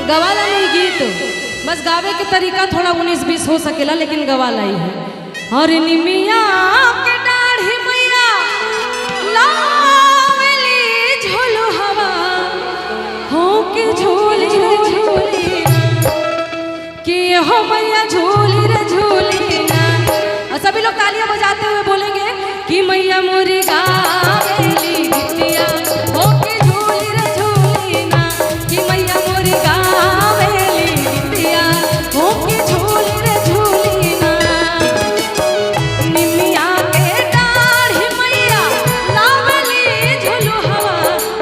गवाला नहीं गीत, बस गावे के तरीका थोड़ा 19-20 हो सकेला, लेकिन गवाला ही है। और निमिया के डाढ़ी मैया लावेली झोलू हवा हो के झोली रे झोली कि हो मैया झोली रे झोली ना। और सभी लोग तालियां बजाते हुए बोलेंगे कि मैया मोरी गावेली गीतिया हो के झोली रे झोली ना, कि मैया मोरी गावेली गीतिया हो के झोली रे झोली ना। निमिया के डाढ़ी मैया लावेली झोलू हवा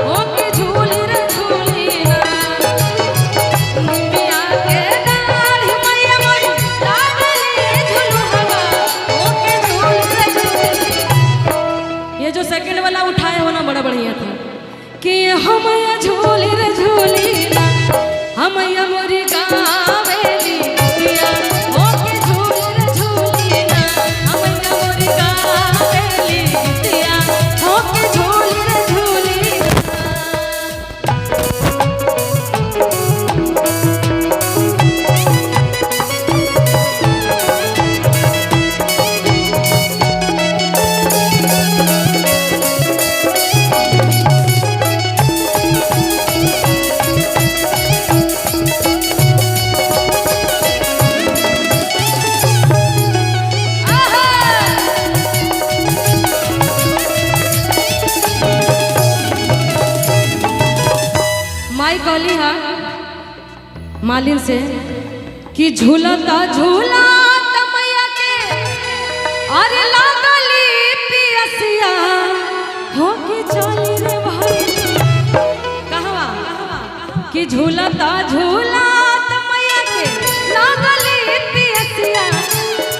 हो के झोली रे झोली ना। निमिया के डाढ़ी मैया मोरी लावेली झोलू हवा हो के झोली रे झोली। ये जो सेकंड वाला उठाए हो ना बड़ा बढ़िया था कि हम झोली रे झोली ना, हम मोरी गावेली गीतिया हो के झोली रे झोली ना, हम मोरी गावेली गीतिया हो के झोली रे झोली माई कहली हा मालिन से कि झूलता झूलता मैया के अरे लागली पियसिया हो के चली रे भाई कहवा कि झूलता झूलता मैया के लागली पियसिया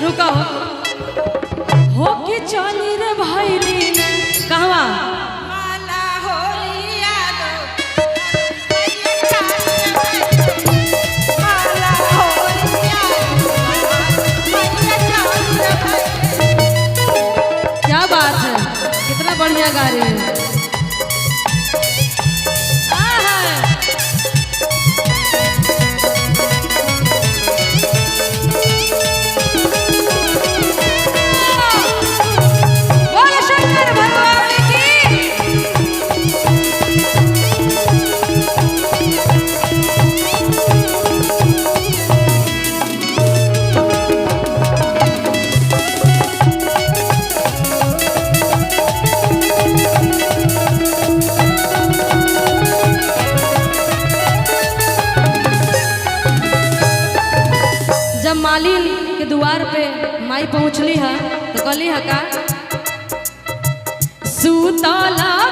रुका हो के चली रे भाई कहवा बढ़िया गा रही है। बोलो शंकर भगवान की। जब मालिन के द्वार पे माई पहुँचली है तो कहली है का सुतला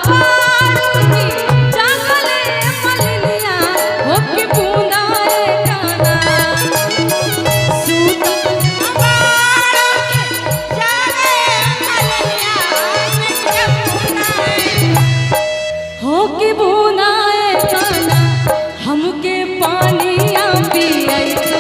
बारूदी जागले मलिनिया हो के बूंदा रे गाना। सुतला बारूदी जागले मलिनिया हो के बूंदा रे गाना, हमके पानिया पियाई तो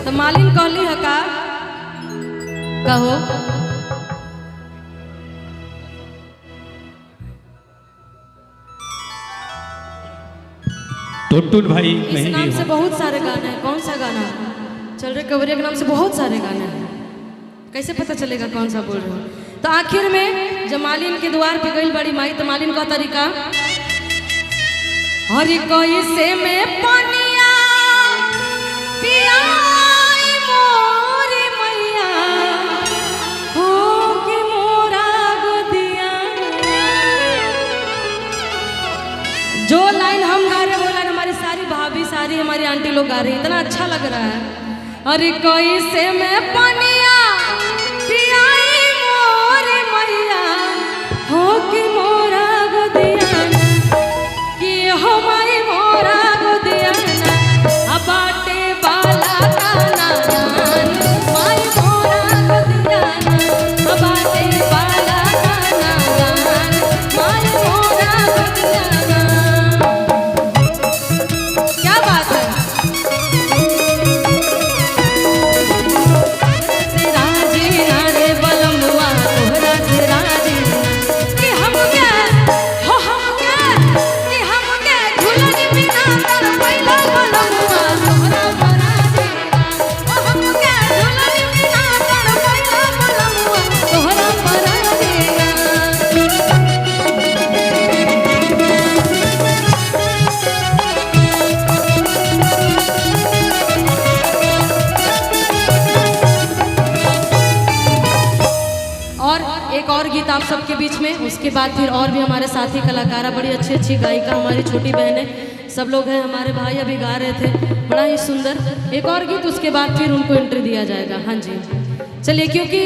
तो मालिन कहली है का कहो टुनटुन भाई इस नाम से बहुत सारे गाने हैं। कौन सा गाना चल रहे कवरिया के नाम से बहुत सारे गाने हैं, कैसे पता चलेगा कौन सा बोल रहे हो। तो आखिर में जब मालिन के द्वार पे गई बड़ी माई तो मालिन का तरीका हरी कैसे में पनिया पियाई मोरी लोग गा रही, इतना अच्छा लग रहा है। अरे कोई से मैं पनिया पियाई मोरे मैया हो कि मोरा गोदिया कि हो माई मोरा गोदिया अब बाटे बाला काना माई मोरा गोदिया अब बाटे बाला काना माई मोरा गोदिया। क्या बात है। राजी रे बलमुआ तोहरा से राजी कि हम क्या हो हम क्या कि हम क्या झूलन बिना तर पहिला बलमुआ तोहरा पराजी ओ हम क्या झूलन बिना तर पहिला बलमुआ तोहरा पराजी। और एक और गीत आप सबके बीच में, उसके बाद फिर और भी हमारे साथी कलाकारा, बड़ी अच्छी अच्छी गायिका हमारी छोटी बहनें सब लोग हैं, हमारे भाई अभी गा रहे थे बड़ा ही सुंदर। एक और गीत उसके बाद फिर उनको एंट्री दिया जाएगा। हाँ जी चलिए, क्योंकि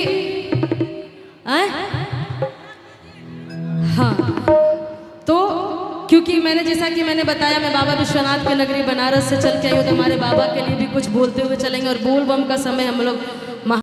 हाँ तो क्योंकि मैंने जैसा कि मैंने बताया मैं बाबा विश्वनाथ के नगरी बनारस से चल के आई हूँ, तो हमारे बाबा के लिए भी कुछ बोलते हुए चलेंगे और बोल बम का समय हम लोग